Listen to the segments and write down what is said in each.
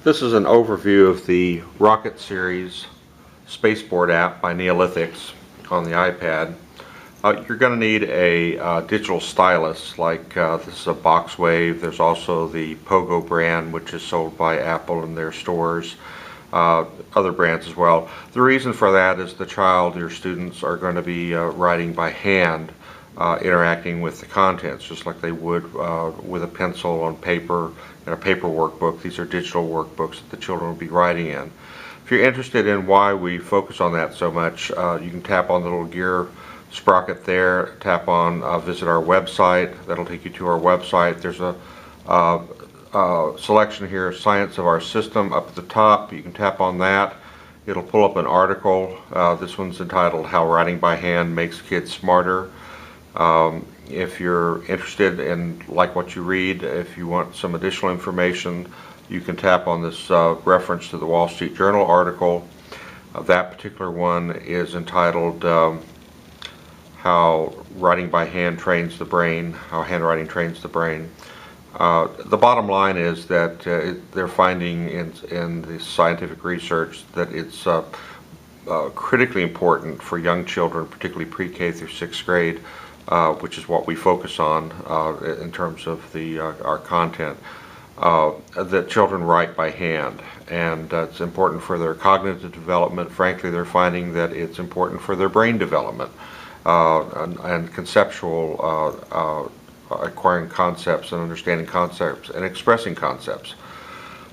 This is an overview of the Rocket Series Spaceboard app by Neolithics on the iPad. You're going to need a digital stylus, like this is a Boxwave. There's also the Pogo brand, which is sold by Apple in their stores, other brands as well. The reason for that is the child, your students, are going to be writing by hand, interacting with the contents, just like they would with a pencil on paper in a paper workbook. These are digital workbooks that the children will be writing in. If you're interested in why we focus on that so much, you can tap on the little gear sprocket there, tap on visit our website. That'll take you to our website. There's a selection here, Science of Our System, up at the top. You can tap on that. It'll pull up an article. This one's entitled How Writing by Hand Makes Kids Smarter. If you're interested in like what you read, if you want some additional information, you can tap on this reference to the Wall Street Journal article. That particular one is entitled How Writing by Hand Trains the Brain, How Handwriting Trains the Brain. The bottom line is that they're finding in the scientific research that it's critically important for young children, particularly pre-K through 6th grade, which is what we focus on in terms of our content, that children write by hand, and it's important for their cognitive development. Frankly, they're finding that it's important for their brain development and conceptual acquiring concepts and understanding concepts and expressing concepts.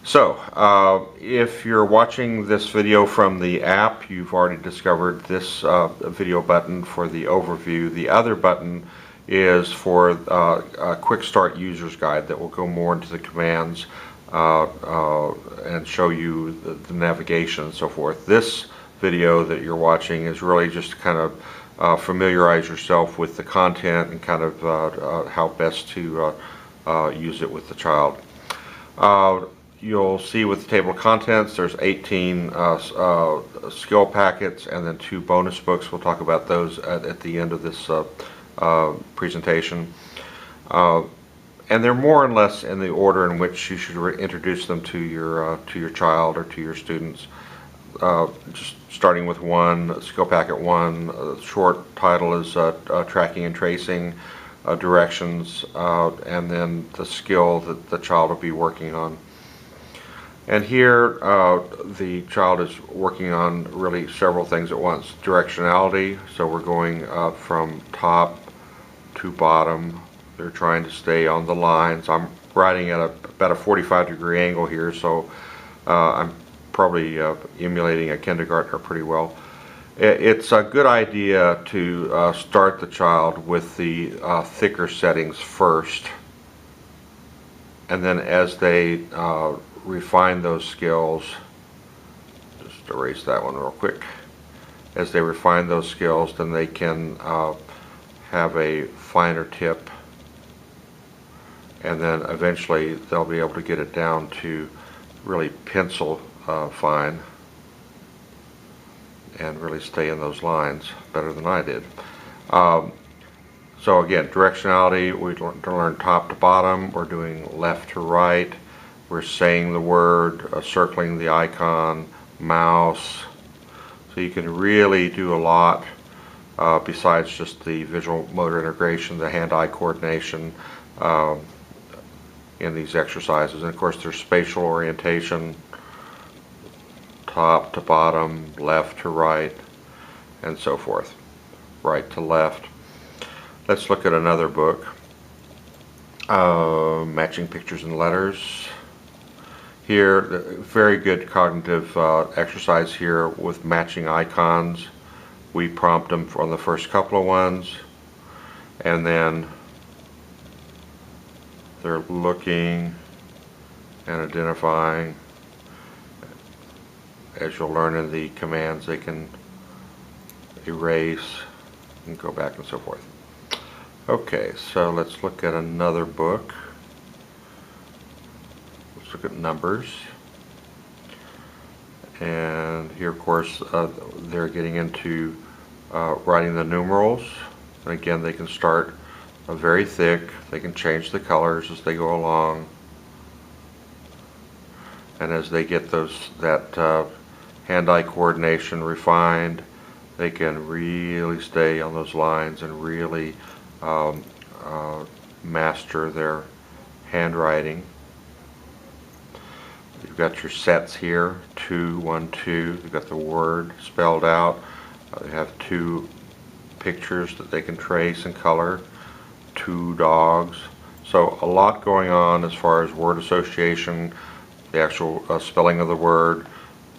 So if you're watching this video from the app, you've already discovered this video button for the overview. The other button is for a quick start user's guide that will go more into the commands and show you the navigation and so forth. This video that you're watching is really just to kind of familiarize yourself with the content and kind of how best to use it with the child. You'll see with the table of contents there's 18 skill packets and then 2 bonus books. We'll talk about those at the end of this presentation. And they're more or less in the order in which you should introduce them to your child or to your students. Just starting with 1, skill packet 1, short title is tracking and tracing, directions, and then the skill that the child will be working on. And here the child is working on really several things at once. Directionality, so we're going from top to bottom. They're trying to stay on the lines. I'm writing at about a 45-degree angle here, so I'm probably emulating a kindergartner pretty well. It's a good idea to start the child with the thicker settings first, and then as they refine those skills, just erase that one real quick. As they refine those skills, then they can have a finer tip, and then eventually they'll be able to get it down to really pencil fine and really stay in those lines better than I did. So again, directionality, we learn top to bottom. We're doing left to right. We're saying the word, circling the icon, mouse. So you can really do a lot besides just the visual motor integration, the hand-eye coordination in these exercises. And of course there's spatial orientation, top to bottom, left to right, and so forth, right to left. Let's look at another book, Matching Pictures and Letters. Here, very good cognitive exercise here with matching icons. We prompt them on the first couple of ones, and then they're looking and identifying. As you'll learn in the commands, they can erase and go back and so forth. Okay, so let's look at another book. Let's look at numbers. And here, of course, they're getting into writing the numerals. And again, they can start very thick. They can change the colors as they go along. and as they get that hand-eye coordination refined, they can really stay on those lines and really master their handwriting. You've got your sets here, 2, 1, 2. You've got the word spelled out. They have 2 pictures that they can trace and color, 2 dogs. So a lot going on as far as word association, the actual spelling of the word,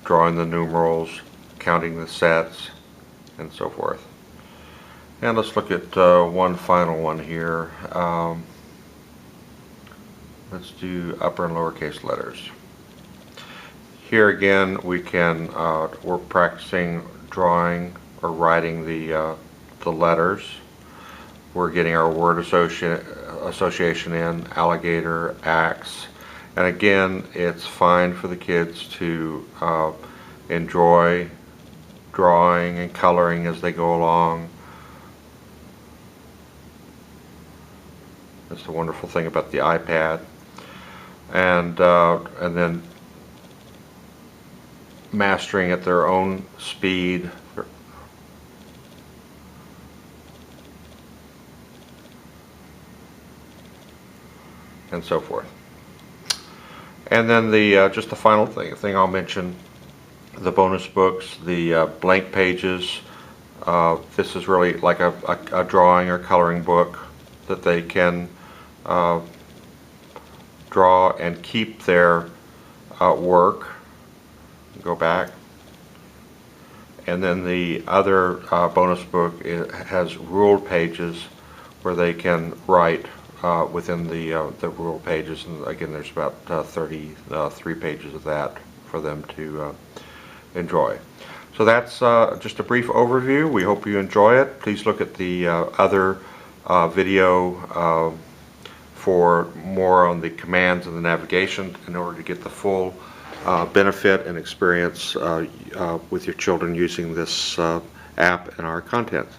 drawing the numerals, counting the sets, and so forth. And let's look at one final one here. Let's do upper and lowercase letters. Here again, we're practicing drawing or writing the letters. We're getting our word association in, alligator, axe. And again, it's fine for the kids to enjoy drawing and coloring as they go along. That's the wonderful thing about the iPad. And then mastering at their own speed. And so forth. And then just the final thing I'll mention, the bonus books, the blank pages. This is really like a drawing or coloring book that they can draw and keep their work. Go back. And then the other bonus book has ruled pages where they can write within the ruled pages, and again there's about 33 pages of that for them to enjoy. So that's just a brief overview. We hope you enjoy it. Please look at the other video for more on the commands and the navigation in order to get the full benefit and experience with your children using this app and our content.